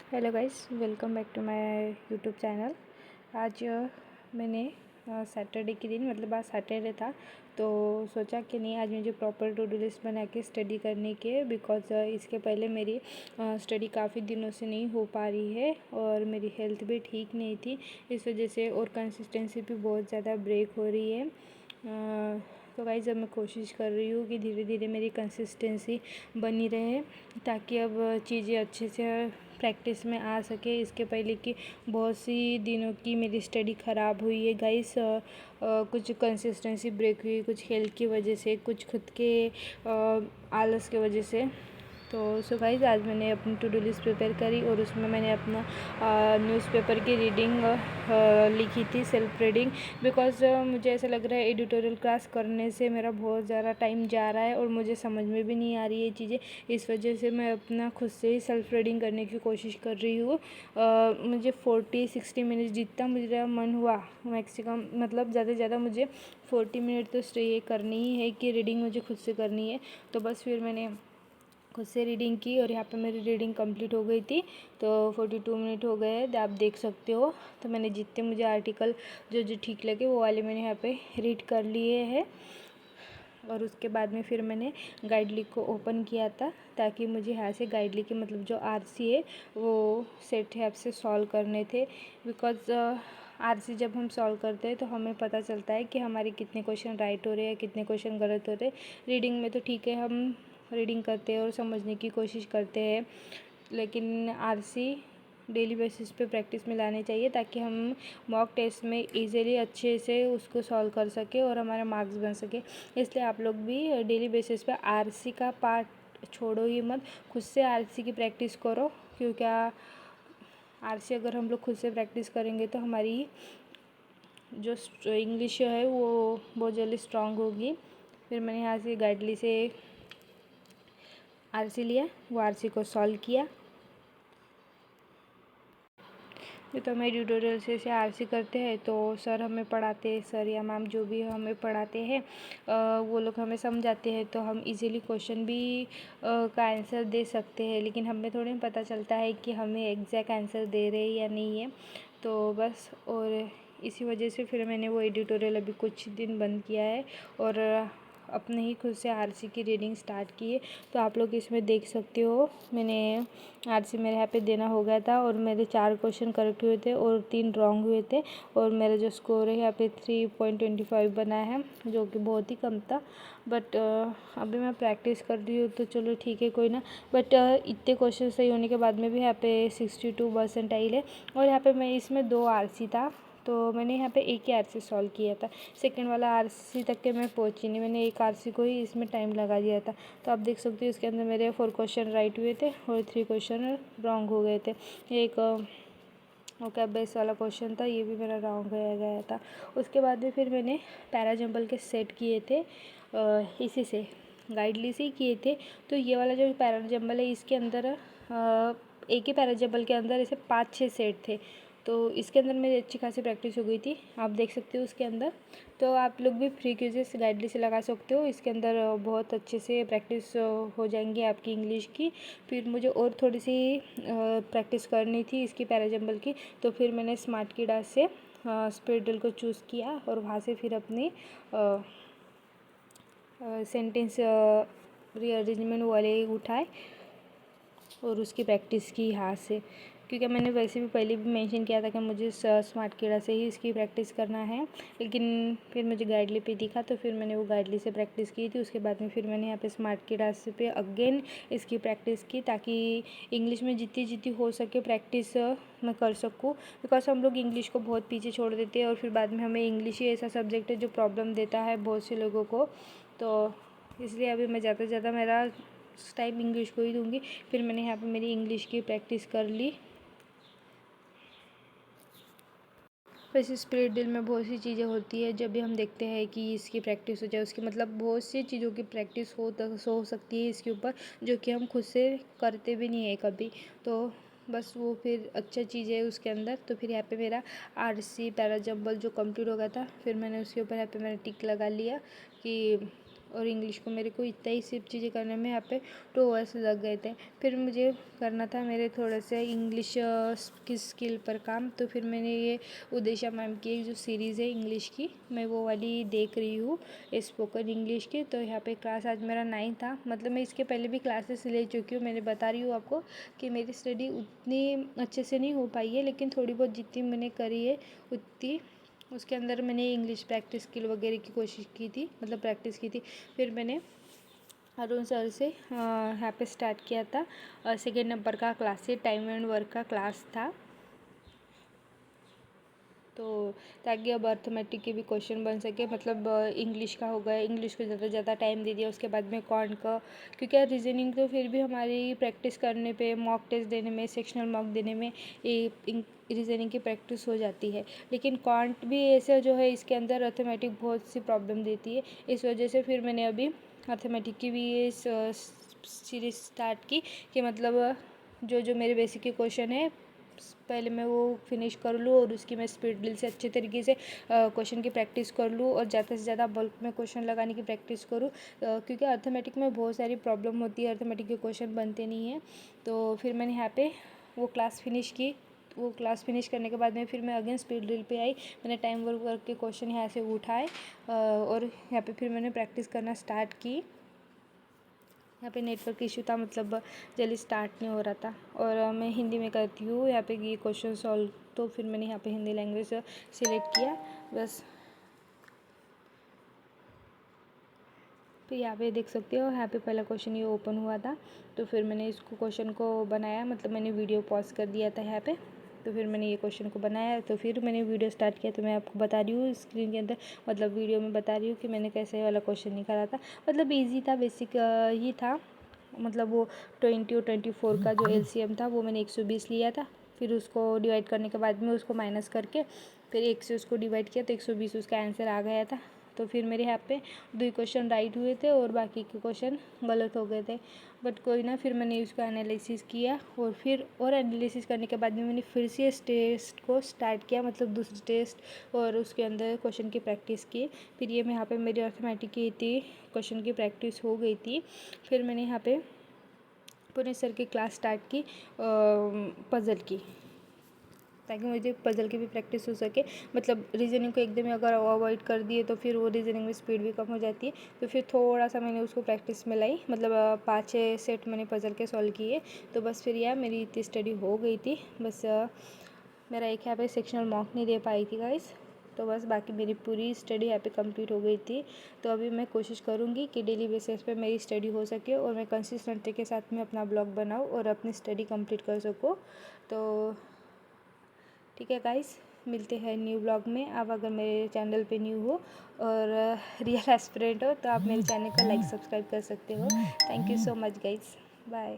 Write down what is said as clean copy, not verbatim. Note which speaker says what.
Speaker 1: Hello guys, welcome back to my YouTube channel. आज मैंने Saturday के दिन मतलब आज सैटरडे था, तो सोचा कि नहीं आज मुझे प्रॉपर टू डू लिस्ट बना के स्टडी करने के बिकॉज़ इसके पहले मेरी स्टडी काफ़ी दिनों से नहीं हो पा रही है और मेरी हेल्थ भी ठीक नहीं थी इस वजह से, और कंसिस्टेंसी भी बहुत ज़्यादा ब्रेक हो रही है। तो गाइस अब मैं कोशिश कर रही हूँ कि धीरे धीरे मेरी कंसिस्टेंसी बनी रहे ताकि अब चीज़ें अच्छे से प्रैक्टिस में आ सके। इसके पहले कि बहुत सी दिनों की मेरी स्टडी ख़राब हुई है गाइस, कुछ कंसिस्टेंसी ब्रेक हुई, कुछ हेल्थ की वजह से, कुछ खुद के आलस की वजह से। तो गाइस आज मैंने अपनी टू डू लिस्ट प्रिपेयर करी और उसमें मैंने अपना न्यूज़पेपर की रीडिंग लिखी थी, सेल्फ रीडिंग। बिकॉज़ मुझे ऐसा लग रहा है एडिटोरियल क्लास करने से मेरा बहुत ज़्यादा टाइम जा रहा है और मुझे समझ में भी नहीं आ रही है चीज़ें। इस वजह से मैं अपना खुद से ही सेल्फ रीडिंग करने की कोशिश कर रही हूँ। मुझे 40-60 मिनट जितना मेरा मन हुआ मैक्सिमम, मतलब ज़्यादा से ज़्यादा मुझे 40 मिनट तो स्टे करनी ही है कि रीडिंग मुझे खुद से करनी है। तो बस फिर मैंने खुद से रीडिंग की और यहाँ पे मेरी रीडिंग कंप्लीट हो गई थी। तो 42 मिनट हो गए हैं, आप देख सकते हो। तो मैंने जितने मुझे आर्टिकल जो जो ठीक लगे वो वाले मैंने यहाँ पे रीड कर लिए हैं। और उसके बाद में फिर मैंने गाइडली को ओपन किया था ताकि मुझे यहाँ से गाइडली के मतलब जो आरसी है वो सेट है से सॉल्व करने थे। बिकॉज़ आरसी जब हम सॉल्व करते हैं तो हमें पता चलता है कि हमारे कितने क्वेश्चन राइट हो रहे हैं, कितने क्वेश्चन गलत हो रहे हैं। रीडिंग में तो ठीक है, हम रीडिंग करते हैं और समझने की कोशिश करते हैं, लेकिन आरसी डेली बेसिस पे प्रैक्टिस में लाने चाहिए ताकि हम मॉक टेस्ट में इजीली अच्छे से उसको सॉल्व कर सके और हमारे मार्क्स बन सके। इसलिए आप लोग भी डेली बेसिस पे आरसी का पार्ट छोड़ो ही मत, खुद से आरसी की प्रैक्टिस करो। क्योंकि आरसी अगर हम लोग खुद से प्रैक्टिस करेंगे तो हमारी जो इंग्लिश है वो बहुत जल्दी स्ट्रांग होगी। फिर मैंने यहाँ से गाइडली से आरसी लिया, वो आरसी को सॉल्व किया। तो हमें ट्यूटोरियल से आरसी करते हैं तो सर हमें पढ़ाते हैं, सर या मैम जो भी हमें पढ़ाते हैं वो लोग हमें समझाते हैं तो हम इजीली क्वेश्चन भी का आंसर दे सकते हैं, लेकिन हमें थोड़ी पता चलता है कि हमें एग्जैक्ट आंसर दे रहे हैं या नहीं है। तो बस, और इसी वजह से फिर मैंने वो एडिटोरियल अभी कुछ दिन बंद किया है और अपने ही खुद से आरसी की रीडिंग स्टार्ट की है। तो आप लोग इसमें देख सकते हो मैंने आरसी मेरे यहाँ पे देना हो गया था और मेरे 4 क्वेश्चन करेक्ट हुए थे और 3 रॉन्ग हुए थे और मेरा जो स्कोर है यहाँ पे 3.25 बना है, जो कि बहुत ही कम था। बट अभी मैं प्रैक्टिस कर रही हूँ तो चलो ठीक है, कोई ना। बट इतने क्वेश्चन सही होने के बाद में भी यहाँ पे 62 परसेंटाइल है और यहाँ पे मैं इसमें 2 आरसी था तो मैंने यहाँ पे एक ही आरसी सॉल्व किया था। सेकंड वाला आरसी तक के मैं पहुँची नहीं, मैंने एक आरसी को ही इसमें टाइम लगा दिया था। तो आप देख सकते हो इसके अंदर मेरे 4 क्वेश्चन राइट हुए थे और 3 क्वेश्चन रॉन्ग हो गए थे। एक ओके बेस वाला क्वेश्चन था, ये भी मेरा रॉन्ग गया था। उसके बाद में फिर मैंने पैराजम्बल के सेट किए थे, इसी से गाइडली से ही किए थे। तो ये वाला जो पैराजम्बल है इसके अंदर एक ही पैराजम्बल के अंदर ऐसे 5-6 सेट थे, तो इसके अंदर मेरी अच्छी खासी प्रैक्टिस हो गई थी, आप देख सकते हो उसके अंदर। तो आप लोग भी फ्री क्विज़ेस गाइडली से लगा सकते हो, इसके अंदर बहुत अच्छे से प्रैक्टिस हो जाएंगी आपकी इंग्लिश की। फिर मुझे और थोड़ी सी प्रैक्टिस करनी थी इसकी पैराजम्बल की, तो फिर मैंने स्मार्ट किडा से स्पिरिडल को चूज़ किया और वहाँ से फिर अपनी सेंटेंस रीअरेंजमेंट वाले उठाए और उसकी प्रैक्टिस की हाथ से। क्योंकि मैंने वैसे भी पहले भी मेंशन किया था कि मुझे स्मार्ट कीड़ा से ही इसकी प्रैक्टिस करना है, लेकिन फिर मुझे गाइडली पे दिखा तो फिर मैंने वो गाइडली से प्रैक्टिस की थी। उसके बाद में फिर मैंने यहाँ पे स्मार्ट कीड़ा से पे अगेन इसकी प्रैक्टिस की ताकि इंग्लिश में जितनी जितनी हो सके प्रैक्टिस मैं कर सकूँ। बिकॉज हम लोग इंग्लिश को बहुत पीछे छोड़ देते हैं और फिर बाद में हमें इंग्लिश ही ऐसा सब्जेक्ट है जो प्रॉब्लम देता है बहुत से लोगों को। तो इसलिए अभी मैं ज़्यादा से ज़्यादा मेरा टाइम इंग्लिश को ही दूंगी। फिर मैंने यहाँ पे मेरी इंग्लिश की प्रैक्टिस कर ली। वैसे स्पिरिट डील में बहुत सी चीज़ें होती है, जब भी हम देखते हैं कि इसकी प्रैक्टिस हो जाए उसकी मतलब बहुत सी चीज़ों की प्रैक्टिस हो सकती है इसके ऊपर, जो कि हम खुद से करते भी नहीं है कभी। तो बस वो फिर अच्छा चीज़ है उसके अंदर। तो फिर यहाँ पे मेरा आरसी पैराजम्बल जो कंप्लीट हो गया था, फिर मैंने उसके ऊपर यहाँ पे मैंने टिक लगा लिया कि और इंग्लिश को मेरे को इतना ही सिर्फ चीज़ें करने में यहाँ पे 2 आवर्स लग गए थे। फिर मुझे करना था मेरे थोड़े से इंग्लिश की स्किल पर काम, तो फिर मैंने ये उदेशा मैम की एक जो सीरीज़ है इंग्लिश की, मैं वो वाली देख रही हूँ, स्पोकन इंग्लिश की। तो यहाँ पे क्लास आज मेरा 9 था, मतलब मैं इसके पहले भी क्लासेस ले चुकी हूँ। मैंने बता रही हूँ आपको कि मेरी स्टडी उतनी अच्छे से नहीं हो पाई है, लेकिन थोड़ी बहुत जितनी मैंने करी है उतनी उसके अंदर मैंने इंग्लिश प्रैक्टिस स्किल वगैरह की कोशिश की थी, मतलब प्रैक्टिस की थी। फिर मैंने अरुण सर से यहाँ पे स्टार्ट किया था। सेकेंड नंबर का क्लास से टाइम एंड वर्क का क्लास था, तो ताकि अब अर्थमेटिक के भी क्वेश्चन बन सके। मतलब इंग्लिश का हो गया, इंग्लिश को ज़्यादा से ज़्यादा टाइम दे दिया। उसके बाद में कॉन्ट का, क्योंकि रीजनिंग तो फिर भी हमारी प्रैक्टिस करने पे, मॉक टेस्ट देने में, सेक्शनल मॉक देने में ये रीजनिंग की प्रैक्टिस हो जाती है। लेकिन कॉन्ट भी ऐसा जो है, इसके अंदर अर्थमेटिक बहुत सी प्रॉब्लम देती है। इस वजह से फिर मैंने अभी अर्थमेटिक की भी ये सीरीज स्टार्ट की कि मतलब जो जो मेरे बेसिक के क्वेश्चन है पहले मैं वो फिनिश कर लूँ, और उसकी मैं स्पीड ड्रिल से अच्छे तरीके से क्वेश्चन की प्रैक्टिस कर लूँ, और ज़्यादा से ज़्यादा बल्क में क्वेश्चन लगाने की प्रैक्टिस करूँ, क्योंकि अर्थमेटिक में बहुत सारी प्रॉब्लम होती है, अर्थमेटिक के क्वेश्चन बनते नहीं हैं। तो फिर मैंने यहाँ पे वो क्लास फिनिश की। वो क्लास फिनिश करने के बाद में फिर मैं अगेन स्पीड ड्रिल पे आई। मैंने टाइम वर्क के क्वेश्चन यहाँ से उठाए, और यहाँ पे फिर मैंने प्रैक्टिस करना स्टार्ट की। यहाँ पे नेटवर्क इशू था, मतलब जल्दी स्टार्ट नहीं हो रहा था, और मैं हिंदी में करती हूँ यहाँ पे ये क्वेश्चन सॉल्व। तो फिर मैंने यहाँ पे हिंदी लैंग्वेज सिलेक्ट किया बस। तो यहाँ पे देख सकते हो, यहाँ पे पहला क्वेश्चन ये ओपन हुआ था, तो फिर मैंने इसको क्वेश्चन को बनाया, मतलब मैंने वीडियो पॉज कर दिया था यहाँ पे। तो फिर मैंने ये क्वेश्चन को बनाया, तो फिर मैंने वीडियो स्टार्ट किया। तो मैं आपको बता रही हूँ स्क्रीन के अंदर, मतलब वीडियो में बता रही हूँ कि मैंने कैसे वाला क्वेश्चन निकाला था। मतलब ईजी था, बेसिक ही था। मतलब वो 20 और 24 का जो एलसीएम था वो मैंने 120 लिया था। फिर उसको डिवाइड करने के बाद में उसको माइनस करके फिर 1 से उसको डिवाइड किया, तो 120 उसका आंसर आ गया था। तो फिर मेरे यहाँ पे 2 क्वेश्चन राइट हुए थे और बाकी के क्वेश्चन गलत हो गए थे, बट कोई ना। फिर मैंने उसका एनालिसिस किया, और फिर और एनालिसिस करने के बाद में मैंने फिर से इस टेस्ट को स्टार्ट किया, मतलब दूसरी टेस्ट, और उसके अंदर क्वेश्चन की प्रैक्टिस की। फिर ये मैं यहाँ पे मेरी अर्थमेटिक की थी, क्वेश्चन की प्रैक्टिस हो गई थी। फिर मैंने यहाँ पे पुणे सर की क्लास स्टार्ट की पज़ल की, ताकि मुझे पज़ल की भी प्रैक्टिस हो सके। मतलब रीजनिंग को एकदम अगर अवॉइड कर दिए तो फिर वो रीजनिंग में स्पीड भी कम हो जाती है। तो फिर थोड़ा सा मैंने उसको प्रैक्टिस में लाई, मतलब 5-6 सेट मैंने पज़ल के सॉल्व किए। तो बस फिर यार मेरी इतनी स्टडी हो गई थी। बस मेरा एक यहाँ पे सेक्शनल मॉक नहीं दे पाई थी गाइस, तो बस बाकी मेरी पूरी स्टडी यहाँ पे कंप्लीट हो गई थी। तो अभी मैं कोशिश करूँगी कि डेली बेसिस पे मेरी स्टडी हो सके, और मैं कंसिस्टेंसी के साथ में अपना ब्लॉग बनाऊँ और अपनी स्टडी कंप्लीट कर सकूँ। तो ठीक है गाइस, मिलते हैं न्यू ब्लॉग में। आप अगर मेरे चैनल पे न्यू हो और रियल एस्पिरेंट हो तो आप मेरे चैनल को लाइक सब्सक्राइब कर सकते हो। Thank you so much guys, bye.